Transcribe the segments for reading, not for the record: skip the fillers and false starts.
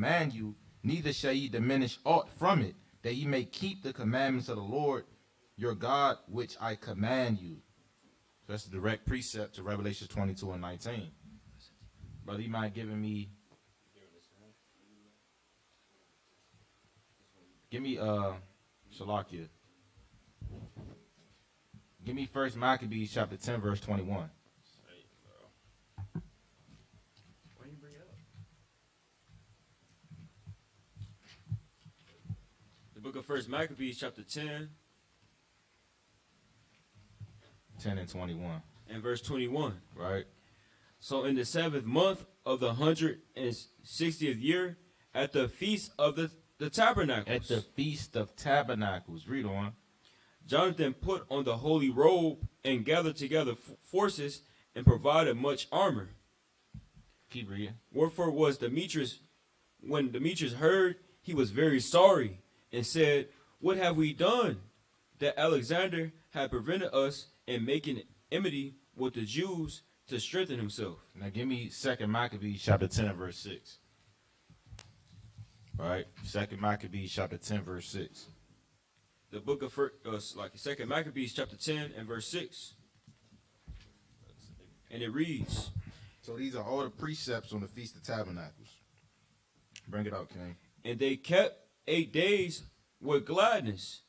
command you, neither shall ye diminish aught from it, that ye may keep the commandments of the Lord your God, which I command you. So that's a direct precept to Revelation 22 and 19. Brother, you mind giving me, Shalakia. Give me 1 Maccabees chapter 10, verse 21. The book of 1 Maccabees chapter 10. 10 and 21. And verse 21. Right. So in the 7th month of the 160th year, at the feast of the Tabernacles. At the feast of Tabernacles. Read on. Jonathan put on the holy robe and gathered together forces and provided much armor. Keep reading. Wherefore was Demetrius, when Demetrius heard, he was very sorry and said, what have we done that Alexander had prevented us in making enmity with the Jews to strengthen himself? Now give me 2 Maccabees chapter 10 and verse 6. All right. 2 Maccabees chapter 10 verse 6. The book of 2 Maccabees chapter 10 and verse 6. And it reads. So these are all the precepts on the Feast of Tabernacles. Bring it out, King. And they kept 8 days with gladness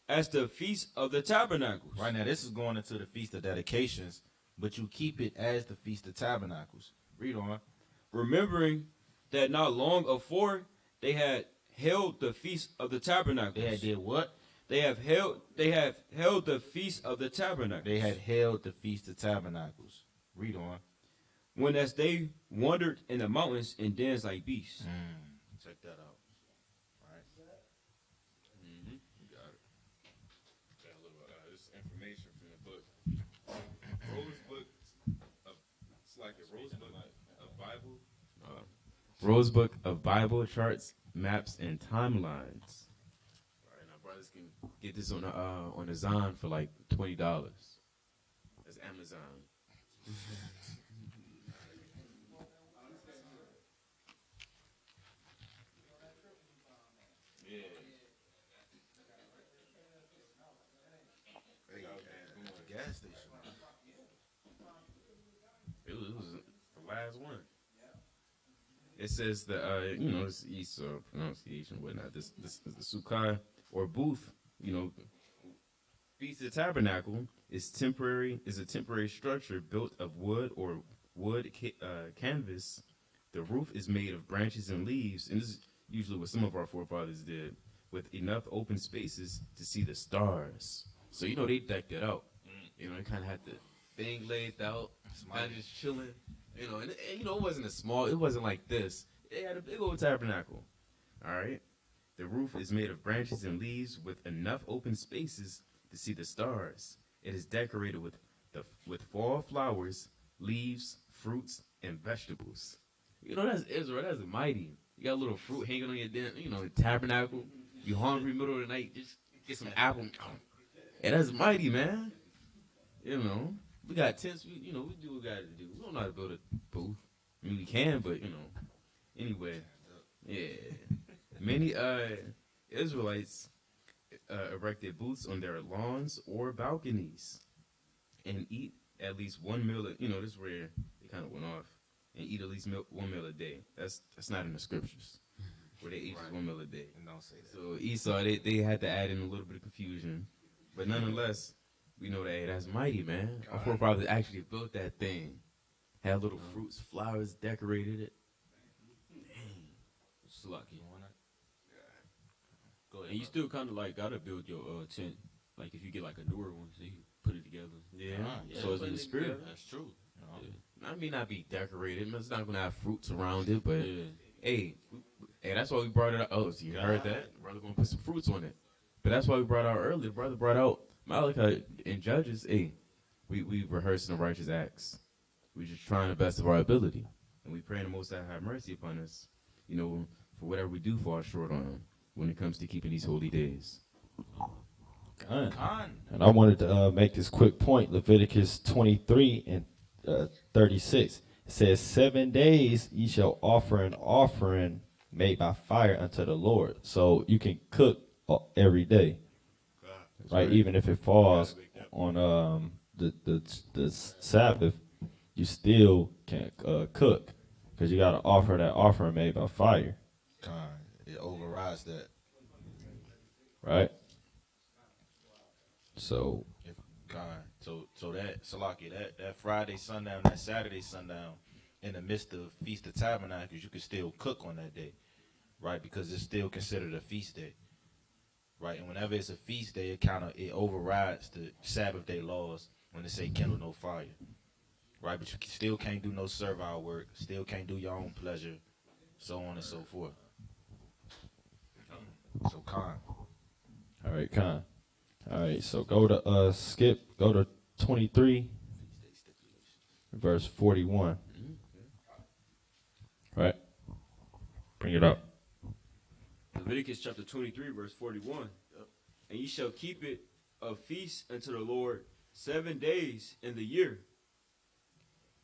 as the Feast of the Tabernacles. Right now, this is going into the Feast of Dedications, but you keep it as the Feast of Tabernacles. Read on. Remembering that not long afore they had held the Feast of the Tabernacles. They had did what? They have held the Feast of the Tabernacles. They had held the Feast of Tabernacles. Read on. When as they wandered in the mountains and danced like beasts. Check that out. All right. You got it. Got a little this information from the book. Rose book of, it's like a rose book of Bible. Rose book of Bible charts, maps, and timelines. All right, now brothers can get this on the Zon for like $20. That's Amazon. Gas station. It was the last one. It says that this Esau pronunciation and whatnot. This is the Sukkah or booth. Feast of Tabernacle is a temporary structure built of wood or wood canvas. The roof is made of branches and leaves, and this is usually what some of our forefathers did, with enough open spaces to see the stars. So they decked it out. They kind of had the thing laid out, kind of just chilling. And it wasn't it wasn't like this. They had a big old tabernacle. All right. The roof is made of branches and leaves with enough open spaces to see the stars. It is decorated with fall flowers, leaves, fruits, and vegetables. That's Israel. That's mighty. You got a little fruit hanging on your tabernacle. You hungry middle of the night, just get some apple. And that's mighty, man. We got tents. We do what we got to do. We don't know how to build a booth. I mean, we can, but anyway, yeah. Many Israelites erected booths on their lawns or balconies, and eat at least one meal. This is where they kind of went off, and eat at least one meal a day. That's not in the scriptures. Where they eat just one meal a day. And don't say that. So Esau, they had to add in a little bit of confusion, but nonetheless. We know that that's mighty, man. Our forefathers actually built that thing. Had little fruits, flowers, decorated it. Dang. It's lucky. Go ahead. And you still kind of gotta build your tent. Like if you get like a newer one, so you put it together. Yeah. So it's in the spirit. That's true. I may not be decorated. It's not gonna have fruits around it, but hey, that's why we brought it out. Oh, so you heard that? Brother gonna put some fruits on it. But that's why we brought out earlier. The brother brought out Malachi in Judges, we rehearsing the righteous acts. We just trying the best of our ability. And we praying the Most High have mercy upon us, for whatever we do fall short on when it comes to keeping these holy days. And I wanted to make this quick point. Leviticus 23 and 36. It says, 7 days ye shall offer an offering made by fire unto the Lord. So you can cook every day, right? Even if it falls on the Sabbath, you still can cook because you got to offer that offering made by fire. It overrides that. Right? So So that Salaki, that Friday sundown, that Saturday sundown, in the midst of Feast of Tabernacles, you can still cook on that day, right? Because it's still considered a feast day, right? And whenever it's a feast day, it overrides the Sabbath day laws when they say kindle no fire, right? But you still can't do no servile work, still can't do your own pleasure, so on and so forth. So Khan. All right, Khan. All right, so go to 23, verse 41. Right? Bring it up. Leviticus chapter 23, verse 41. And ye shall keep it a feast unto the Lord 7 days in the year.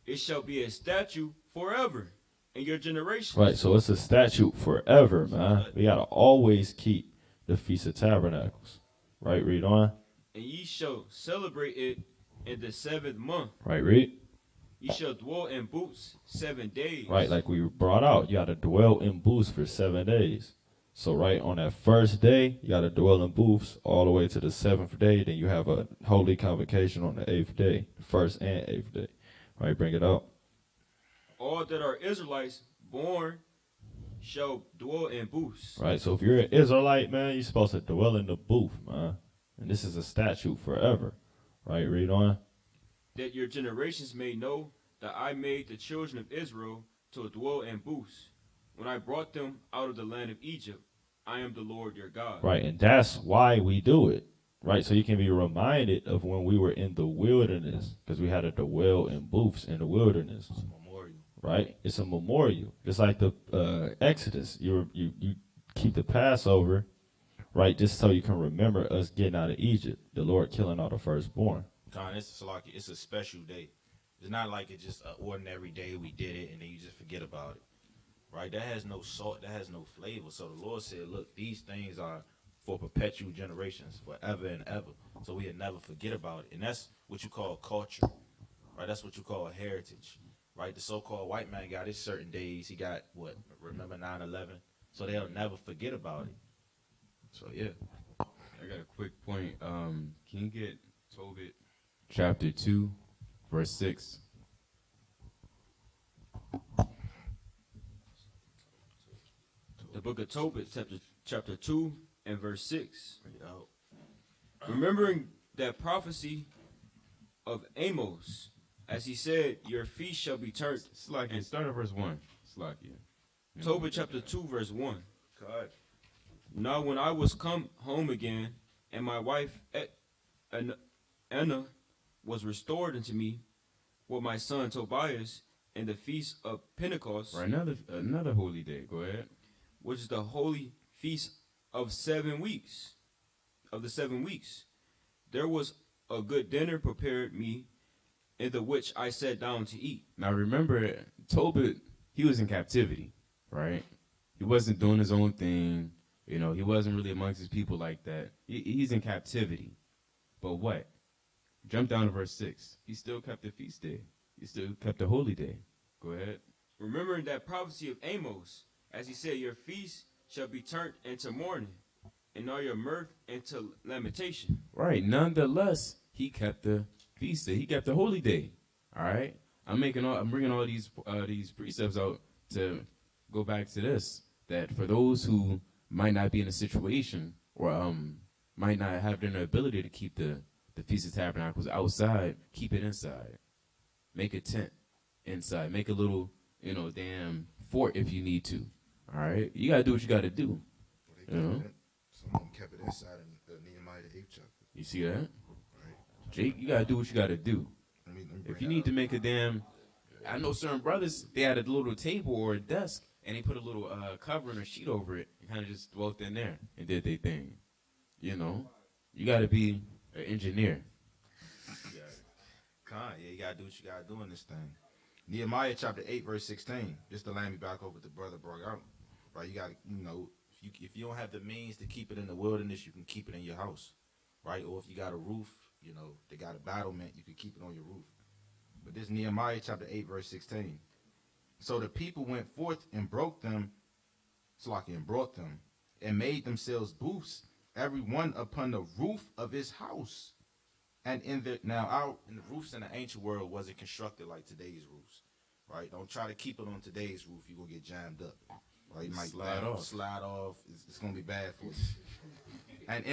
It shall be a statute forever in your generations. Right, so it's a statute forever, man. We got to always keep the Feast of Tabernacles. Right, read on. And ye shall celebrate it in the 7th month. Right, read. Ye shall dwell in booths 7 days. Right, like we brought out, you got to dwell in booths for 7 days. So right on that first day, you got to dwell in booths all the way to the 7th day. Then you have a holy convocation on the 8th day, the 1st and 8th day. Right, bring it out. All that are Israelites born shall dwell in booths. Right, so if you're an Israelite, man, you're supposed to dwell in the booth, man. And this is a statute forever. Right, read on. That your generations may know that I made the children of Israel to dwell in booths when I brought them out of the land of Egypt. I am the Lord your God. Right, and that's why we do it. Right, so you can be reminded of when we were in the wilderness, because we had to dwell in booths in the wilderness. It's a memorial. Right, it's a memorial. It's like the Exodus. You keep the Passover, right, just so you can remember us getting out of Egypt, the Lord killing all the firstborn. Con, it's a special day. It's not like it's just an ordinary day we did it and then you just forget about it. Right? That has no salt, that has no flavor. So the Lord said, look, these things are for perpetual generations, forever and ever. So we'll never forget about it. And that's what you call culture. Right? That's what you call a heritage. Right? The so-called white man got his certain days. He got, remember 9/11? So they'll never forget about it. So, yeah. I got a quick point. Can you get Tobit chapter 2, verse 6? The book of Tobit, chapter 2 and verse 6. Remembering that prophecy of Amos, as he said, your feast shall be turned. Slakia, start at verse 1. Slakia. Tobit chapter 2, verse 1. God. Now when I was come home again, and my wife Anna was restored unto me with my son Tobias in the feast of Pentecost. Right, another holy day. Go ahead. Which is the holy feast of 7 weeks. Of the 7 weeks. There was a good dinner prepared me, in the which I sat down to eat. Now remember, Tobit, he was in captivity, right? He wasn't doing his own thing. You know, he wasn't really amongst his people like that. He's in captivity. But what? Jump down to verse 6. He still kept the feast day. He still kept the holy day. Go ahead. Remembering that prophecy of Amos, as he said, your feast shall be turned into mourning, and all your mirth into lamentation. Right. Nonetheless, he kept the feast day. He kept the holy day. All right. I'm bringing all these precepts out to go back to this. That for those who might not be in a situation or might not have the ability to keep the Feast of Tabernacles outside, keep it inside. Make a tent inside. Make a little, damn fort if you need to. All right? You got to do what you got to do. Some of them kept it inside in Nehemiah the 8th chapter. You see that? Right. Jake, you got to do what you got to do. If you need to make a damn... I know certain brothers, they had a little table or a desk, and they put a little covering or sheet over it and kind of just dwelt in there and did their thing. You got to be an engineer. You got to do what you got to do in this thing. Nehemiah chapter 8, verse 16. Just to land me back over what the brother brought out. right? You got to, if you don't have the means to keep it in the wilderness, you can keep it in your house, right? Or if you got a roof, they got a battlement, you can keep it on your roof. But this Nehemiah chapter 8, verse 16. So the people went forth and brought them, and made themselves booths, every one upon the roof of his house. And in the roofs in the ancient world wasn't constructed like today's roofs, right? Don't try to keep it on today's roof. You're going to get jammed up, right? You might slide off. It's going to be bad for you. And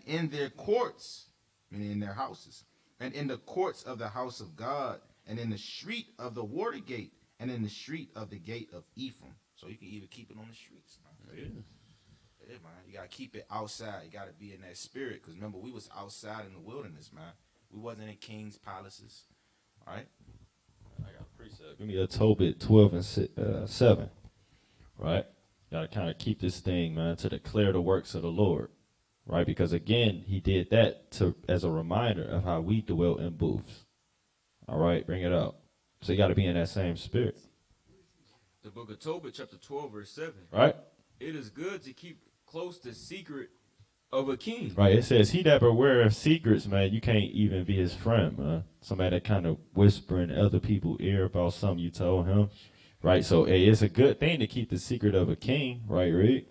in their courts, meaning in their houses, and in the courts of the house of God, and in the street of the water gate, and in the street of the gate of Ephraim. So you can even keep it on the streets. Yeah, man. You got to keep it outside. You got to be in that spirit. Because remember, we was outside in the wilderness, man. We wasn't in king's palaces. All right? I got a precept. Give me a Tobit 12 and 7. Right? Got to kind of keep this thing, man, to declare the works of the Lord. Right? Because, again, he did that as a reminder of how we dwelt in booths. All right? Bring it up. So you got to be in that same spirit. The book of Tobit, chapter 12, verse 7. Right? It is good to keep close the secret of a king. Right. It says, he that beware of secrets, man, you can't even be his friend, man. Somebody that kind of whisper in other people's ear about something you told him. Right. So it's a good thing to keep the secret of a king. Right, Reed?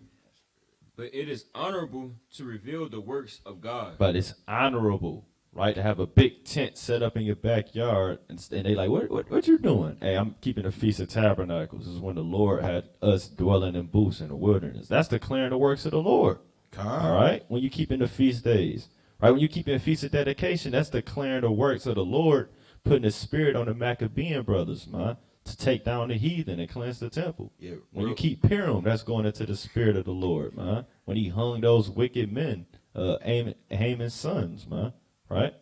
But it is honorable to reveal the works of God. But it's honorable, right, to have a big tent set up in your backyard, and they like, what you doing? Hey, I'm keeping a Feast of Tabernacles. This is when the Lord had us dwelling in booths in the wilderness. That's declaring the works of the Lord. All right? When you keep in the feast days. Right? When you keep in Feast of Dedication, that's declaring the works of the Lord, putting the spirit on the Maccabean brothers, man, to take down the heathen and cleanse the temple. Yeah, when you keep Purim, that's going into the spirit of the Lord, man. When he hung those wicked men, Haman's sons, man. Right?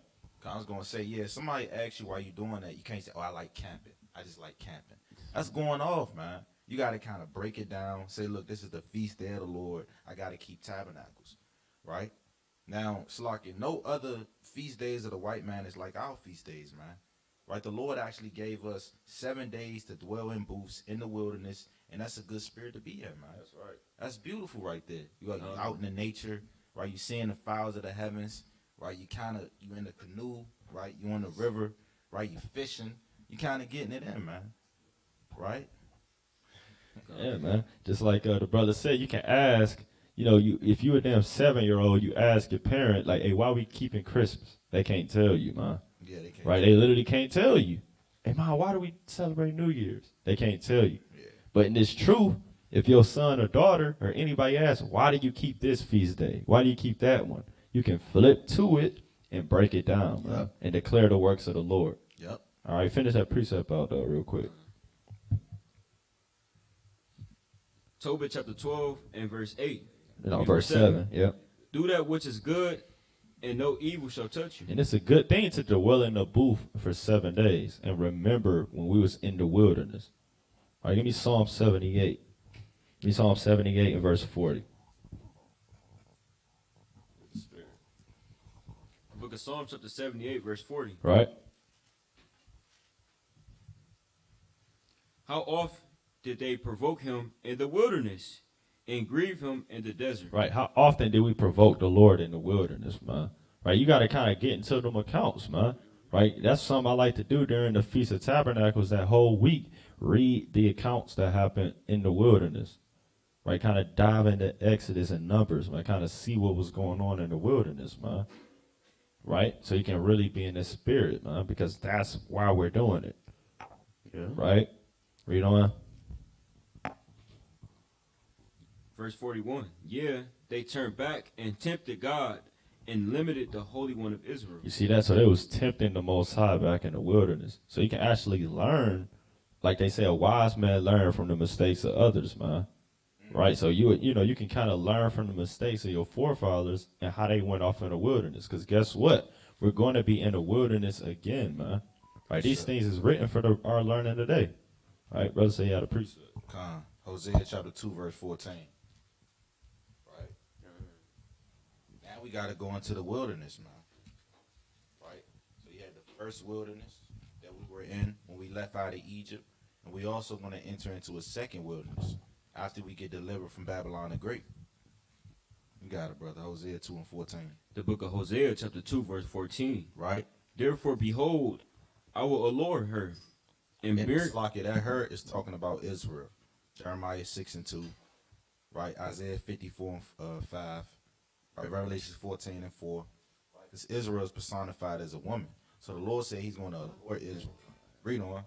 I was going to say, yeah, somebody asks you why you doing that. You can't say, oh, I like camping. I just like camping. That's going off, man. You got to kind of break it down. Say, look, this is the feast day of the Lord. I got to keep tabernacles, right? Now, Slaki, no other feast days of the white man is like our feast days, man. Right? The Lord actually gave us 7 days to dwell in booths in the wilderness, and that's a good spirit to be in, man. That's right. That's beautiful right there. You're out in the nature, right? You're seeing the fowls of the heavens, right? You in the canoe, right? You on the river, right? You fishing. You kind of getting it in, man. Right? Yeah, man. Just like the brother said, you can ask, if you a damn 7-year-old, you ask your parent, like, hey, why we keeping Christmas? They can't tell you, man. Yeah, they can't. Right? They literally can't tell you. Hey, mom, why do we celebrate New Year's? They can't tell you. Yeah. But in this truth, if your son or daughter or anybody asks, why do you keep this feast day? Why do you keep that one? You can flip to it and break it down, man, and declare the works of the Lord. Yep. All right, finish that precept out, though, real quick. Tobit chapter 12 and verse 8. Verse 7. Yep. Do that which is good, and no evil shall touch you. And it's a good thing to dwell in the booth for 7 days and remember when we was in the wilderness. All right, give me Psalm 78. Give me Psalm 78 and verse 40. Book of Psalms chapter 78 verse 40. Right. How oft did they provoke him in the wilderness and grieve him in the desert? Right. How often did we provoke the Lord in the wilderness, man? Right. You got to kind of get into them accounts, man. Right. That's something I like to do during the Feast of Tabernacles that whole week. Read the accounts that happened in the wilderness. Right. Kind of dive into Exodus and Numbers, man. Kind of see what was going on in the wilderness, man. Right? So you can really be in the spirit, man, because that's why we're doing it. Yeah. Right? Read on. Verse 41. Yeah, they turned back and tempted God and limited the Holy One of Israel. You see that? So they was tempting the Most High back in the wilderness. So you can actually learn, like they say, a wise man learn from the mistakes of others, man. Right? So you can kind of learn from the mistakes of your forefathers and how they went off in the wilderness. Because guess what? We're going to be in the wilderness again, man. Right? These things is written for our learning today. Right? Brother say you had a precept. Hosea chapter 2, verse 14. Right? Now we got to go into the wilderness, man. Right? So you had the first wilderness that we were in when we left out of Egypt. And we also going to enter into a second wilderness. after we get delivered from Babylon the Great. You got it, brother. Hosea 2:14. The book of Hosea, chapter 2, verse 14. Right? Therefore, behold, I will allure her, and And bear. it's like it. That her is talking about Israel. Jeremiah 6:2. Right? Isaiah 54:5. Right? Revelation 14:4. Right? Because Israel is personified as a woman. So the Lord said he's going to allure Israel. Read on.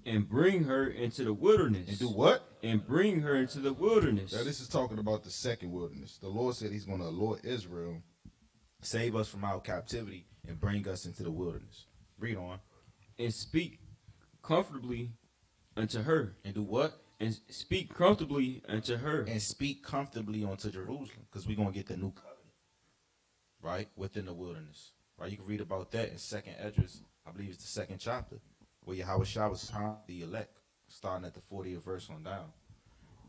And bring her into the wilderness. And do what? And bring her into the wilderness. Now this is talking about the second wilderness. The Lord said he's going to allure Israel. Save us from our captivity and bring us into the wilderness. Read on. And speak comfortably unto her. And do what? And speak comfortably unto her. And speak comfortably unto Jerusalem. Because we're going to get the new covenant. Right? Within the wilderness. Right? You can read about that in 2nd Esdras. I believe it's the 2nd chapter. Where Yahweh Shah was the elect. Starting at the 40th verse on down.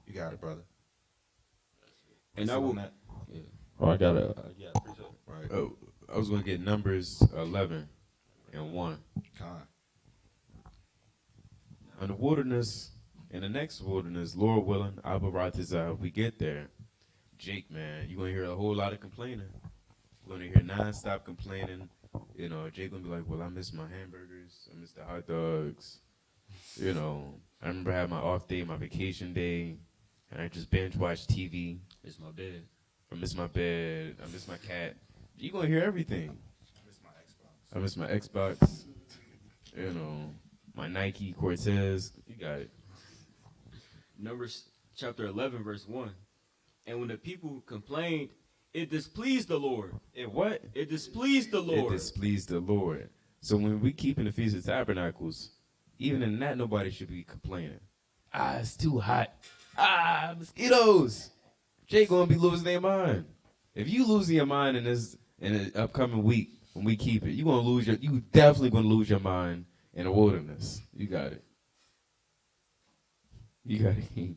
You got it, brother. And I will. That? Yeah. Oh, I got it. Right. Oh, I was going to get Numbers 11 and 1. Con. In the wilderness, in the next wilderness, Lord willing, Abaratazah, we get there. Jake, man, you're going to hear a whole lot of complaining. You're going to hear nonstop complaining. You know, Jake going to be like, well, I miss my hamburgers. I miss the hot dogs. You know, I remember having my off day, my vacation day, and I just binge watch TV. It's my bed. I miss my bed. I miss my cat. You're going to hear everything. I miss my Xbox. You know, my Nike Cortez. You got it. Numbers chapter 11, verse 1. And when the people complained, it displeased the Lord. It what? It displeased the Lord. It displeased the Lord. So when we keep in the Feast of Tabernacles, even in that, nobody should be complaining. Ah, it's too hot. Ah, mosquitoes. Jay gonna be losing their mind. If you losing your mind in the upcoming week when we keep it, you definitely gonna lose your mind in the wilderness. You got it. You got it.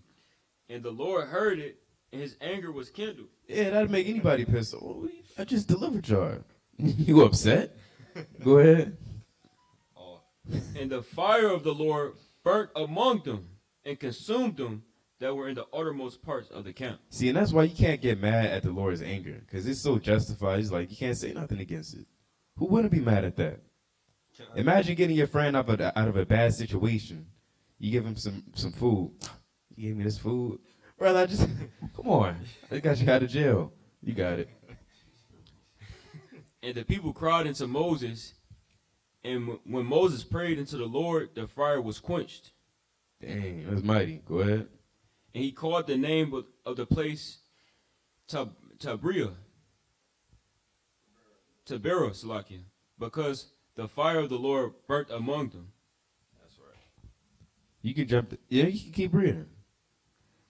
And the Lord heard it, and his anger was kindled. Yeah, that'd make anybody pissed. Oh, I just delivered y'all. You upset? Go ahead. And the fire of the Lord burnt among them and consumed them that were in the uttermost parts of the camp. See, and that's why you can't get mad at the Lord's anger, because it's so justified. It's like you can't say nothing against it. Who wouldn't be mad at that? Imagine getting your friend out of a bad situation. You give him some food. You gave me this food. Brother, come on. I got you out of jail. You got it. And the people cried unto Moses, and when Moses prayed unto the Lord, the fire was quenched. Dang, that's mighty. Go ahead. And he called the name of the place Taberah, Salakia, because the fire of the Lord burnt among them. That's right. You can jump. You can keep reading.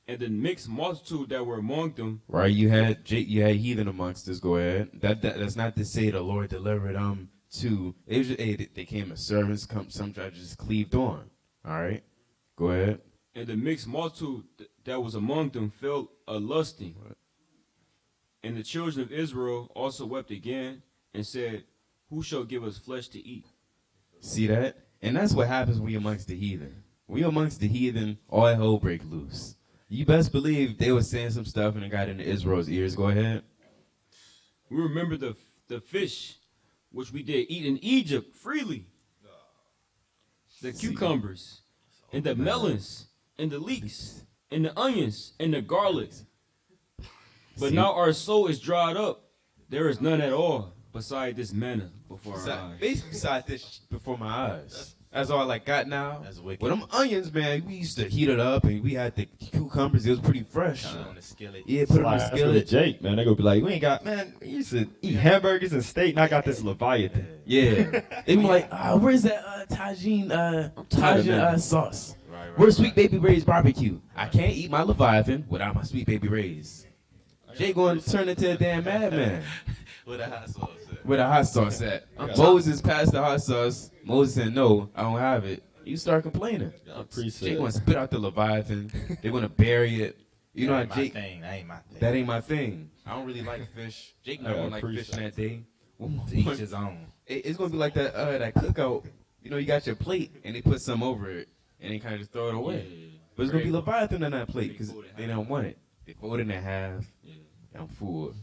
And the mixed multitude that were among them. Right, you had heathen amongst us. Go ahead. That's not to say the Lord delivered them to. It was just, they came as servants. Some judges cleaved on. All right, go ahead. And the mixed multitude that was among them fell a lusting. Right. And the children of Israel also wept again and said, who shall give us flesh to eat? See that? And that's what happens when you're amongst the heathen. When you're amongst the heathen, all hell break loose. You best believe they were saying some stuff and it got into Israel's ears. Go ahead. We remember the fish which we did eat in Egypt freely. The cucumbers and the melons and the leeks and the onions and the garlic. But now our soul is dried up. There is none at all beside this manna before our eyes. Basically, beside this before my eyes. That's all I got now. That's wicked. With them onions, man, we used to heat it up and we had the cucumbers. It was pretty fresh. Put it on the skillet. Yeah, put it on the That's with skillet. Jake, man. They gonna be like, we ain't got, man, we used to eat hamburgers and steak, and I got this Leviathan. Yeah. They be like, where's that Tajin sauce? Right. Where's Sweet Baby Ray's barbecue? I can't eat my Leviathan without my Sweet Baby Ray's. Jay going to turn into a damn madman. With a hot sauce. Where the hot sauce at? Moses passed the hot sauce. Moses said, no, I don't have it. You start complaining. Jay going to spit out the Leviathan. They're going to bury it. You know how Jake... That ain't my thing. That ain't my thing. I don't really like fish. Jake never I like fish appreciate that day. To each his own. It's going to be like that cookout. You know, you got your plate, and they put some over it, and they kind of just throw it away. But it's gonna be Leviathan on that plate because they don't want it. They fold it in half. Yeah. I'm full.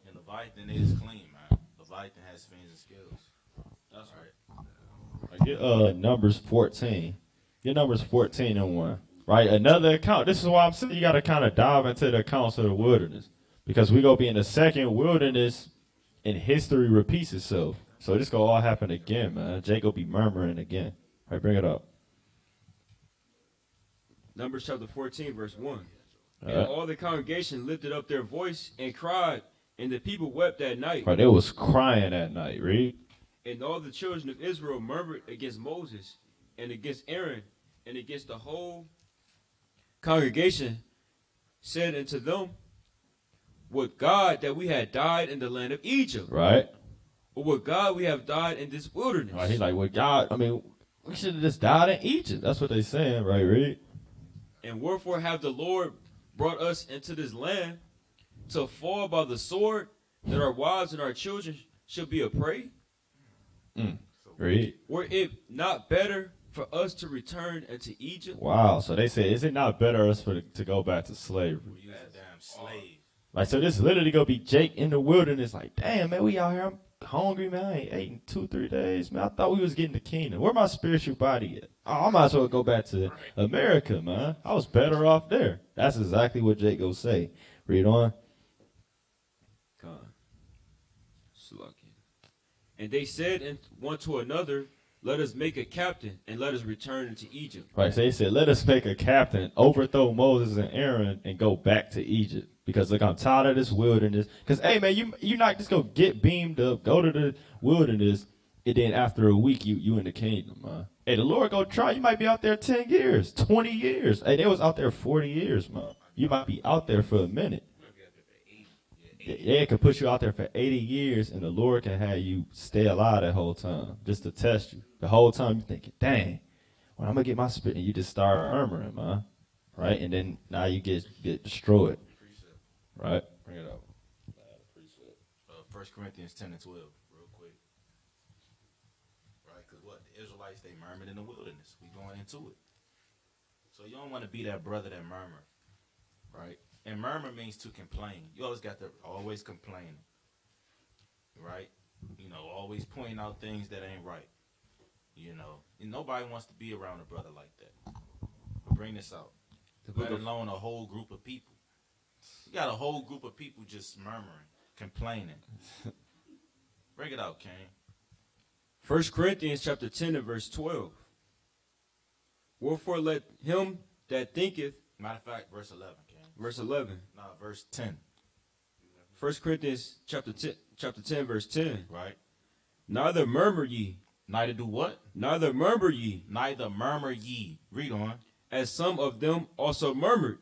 And Leviathan is clean, man. Leviathan has fins and scales. That's right. Get Numbers 14. Get Numbers 14 and 1. Right? Another account. This is why I'm saying you got to kind of dive into the accounts of the wilderness. Because we going to be in the second wilderness and history repeats itself. So this going to all happen again, man. Jacob be murmuring again. All right, bring it up. Numbers chapter 14, verse 1. All And right. all the congregation lifted up their voice and cried, and the people wept that night. Right, they was crying at night, read. And all the children of Israel murmured against Moses and against Aaron and against the whole congregation, said unto them, would God that we had died in the land of Egypt, Right? or would God we have died in this wilderness? Right, he's like, well, God, I mean, we should have just died in Egypt. That's what they saying, right, read. And wherefore have the Lord brought us into this land to fall by the sword, that our wives and our children should be a prey? Read. Were it not better for us to return into Egypt? Wow, so they say, is it not better us to go back to slavery? We use a damn slave. Like, so this literally gonna be Jake in the wilderness, like, damn, man, we out here, I'm hungry, man, I ain't ate in 2-3 days, man, I thought we was getting the kingdom. Where my spiritual body at? Oh, I might as well go back to America, man. I was better off there. That's exactly what Jake gonna say. Read on. God. Slucking. And they said one to another, let us make a captain, and let us return into Egypt. Right, so he said, let us make a captain, overthrow Moses and Aaron, and go back to Egypt. Because, look, I'm tired of this wilderness. Because, hey, man, you're not just going to get beamed up, go to the wilderness, and then after a week, you in the kingdom, man. Hey, the Lord going to try. You might be out there 10 years, 20 years. Hey, they was out there 40 years, man. You might be out there for a minute. Yeah, it could put you out there for 80 years, and the Lord can have you stay alive that whole time, just to test you. The whole time you're thinking, dang, when I'm going to get my spirit, and you just start murmuring, man. Right? And then now you get destroyed. Right? Bring it up. 1 Corinthians 10 and 12, real quick. Right? Because what? The Israelites, they murmured in the wilderness. We going into it. So you don't want to be that brother that murmur. Right? And murmur means to complain. You always got to always complain. Right? You know, always pointing out things that ain't right. You know, and nobody wants to be around a brother like that. Bring this out. Let alone a whole group of people. You got a whole group of people just murmuring, complaining. Bring it out, King. 1 Corinthians chapter 10 and verse 12. Wherefore let him that thinketh, Matter of fact, verse 11, King. verse 11. Nah, verse 10. 1 Corinthians chapter 10 verse 10. Right? Neither murmur ye. Neither do what? Neither murmur ye. Neither murmur ye. Read on. As some of them also murmured,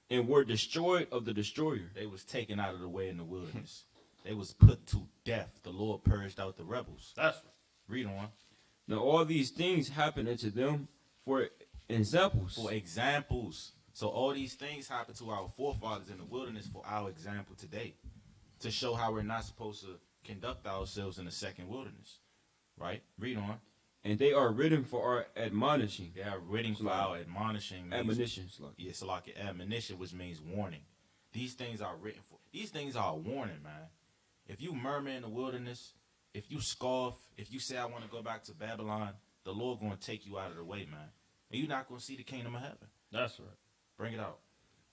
and were destroyed of the destroyer. They was taken out of the way in the wilderness. They was put to death. The Lord purged out the rebels. That's right. Read on. Now all these things happen unto them for examples. For examples. So all these things happen to our forefathers in the wilderness for our example today. To show how we're not supposed to conduct ourselves in the second wilderness. Right? Read on. And they are written for our admonishing. They are written for our admonishing. Admonition. Yes, like admonition, which means warning. These things are written for. These things are a warning, man. If you murmur in the wilderness, if you scoff, if you say I want to go back to Babylon, the Lord going to take you out of the way, man. And you're not going to see the kingdom of heaven. That's right. Bring it out.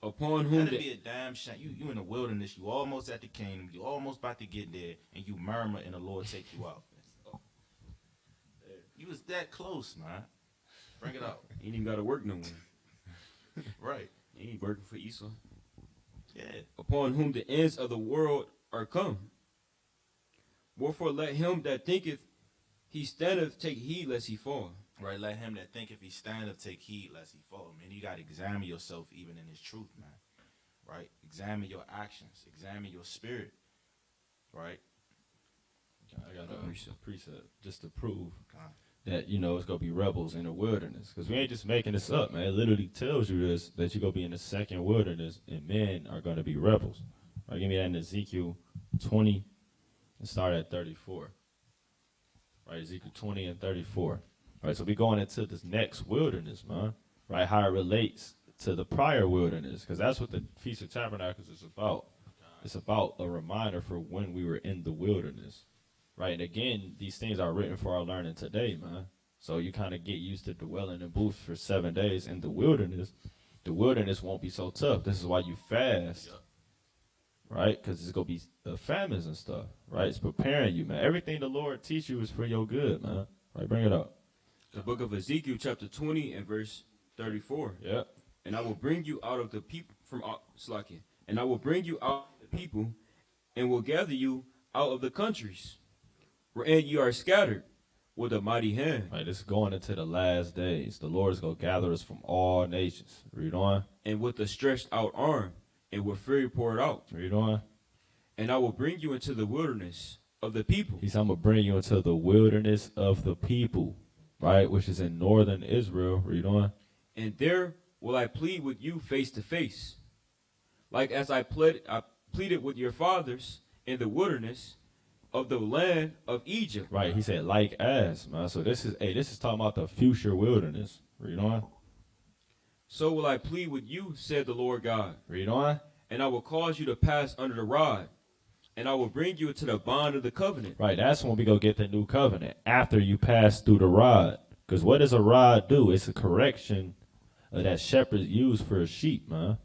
Upon whom That'd be a damn shame. You in the wilderness, you almost at the kingdom, you almost about to get there, and you murmur and the Lord take you out. You was that close, man. Bring it out. He ain't even got to work no more. Right. He ain't working for Esau. Yeah. Upon whom the ends of the world are come. Wherefore let him that thinketh he standeth take heed lest he fall. Right, let him that think if he standeth take heed lest he fall. Man, you got to examine yourself even in his truth, man. Right? Examine your actions. Examine your spirit. Right? I got a precept just to prove that, you know, it's going to be rebels in the wilderness. Because we ain't just making this up, man. It literally tells you this, that you're going to be in the second wilderness and men are going to be rebels. Right, give me that in Ezekiel 20 and start at 34. Right, Ezekiel 20 and 34. Right, so we going into this next wilderness, man. right? How it relates to the prior wilderness, because that's what the Feast of Tabernacles is about. It's about a reminder for when we were in the wilderness, right? And again, these things are written for our learning today, man. So you kind of get used to dwelling in booths for 7 days in the wilderness. The wilderness won't be so tough. This is why you fast, right? Because it's going to be famines and stuff, right? It's preparing you, man. Everything the Lord teach you is for your good, man. Right, bring it up. The book of Ezekiel, chapter 20 and verse 34. Yeah. And I will bring you out of the people from Slakia. And I will bring you out of the people, and will gather you out of the countries, wherein you are scattered, with a mighty hand. Right, it's going into the last days. The Lord is going to gather us from all nations. Read on. And with a stretched out arm, and with fury poured out. Read on. And I will bring you into the wilderness of the people. He said, I'm going to bring you into the wilderness of the people, right, which is in northern Israel. Read on. And there will I plead with you face to face, like as I pleaded with your fathers in the wilderness of the land of Egypt. Right, he said, like as, man. So this is talking about the future wilderness. Read on. So will I plead with you, said the Lord God. Read on. And I will cause you to pass under the rod, and I will bring you into the bond of the covenant. Right, that's when we go get the new covenant, after you pass through the rod. Because what does a rod do? It's a correction that shepherds use for a sheep, man.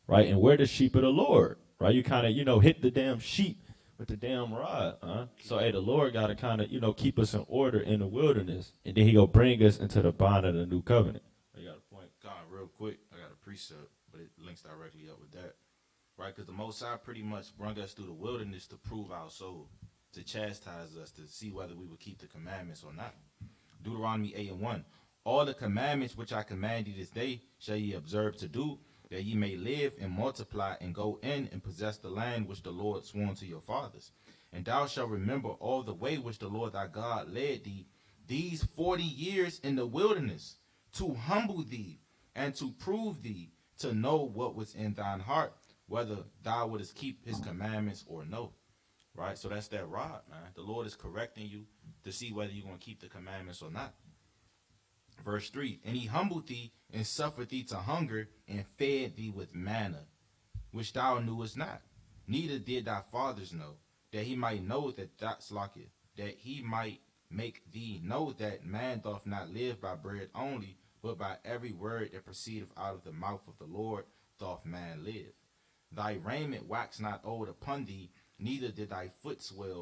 Right, and we're the sheep of the Lord. Right, you kind of, hit the damn sheep with the damn rod, huh? So, hey, the Lord got to kind of, keep us in order in the wilderness. And then he going to bring us into the bond of the new covenant. You got a point. God, real quick, I got a precept, but it links directly up with that. Right? Because the Most High pretty much brought us through the wilderness to prove our soul, to chastise us, to see whether we would keep the commandments or not. Deuteronomy 8:1. All the commandments which I command you this day shall ye observe to do, that ye may live and multiply and go in and possess the land which the Lord swore unto your fathers. And thou shalt remember all the way which the Lord thy God led thee these 40 years in the wilderness, to humble thee and to prove thee, to know what was in thine heart, whether thou wouldest keep his commandments or no. Right? So that's that rod, man. The Lord is correcting you to see whether you're going to keep the commandments or not. Verse 3, and he humbled thee and suffered thee to hunger and fed thee with manna, which thou knewest not, neither did thy fathers know, that he might know that he might make thee know that man doth not live by bread only, but by every word that proceedeth out of the mouth of the Lord doth man live. Thy raiment wax not old upon thee, neither did thy foot swell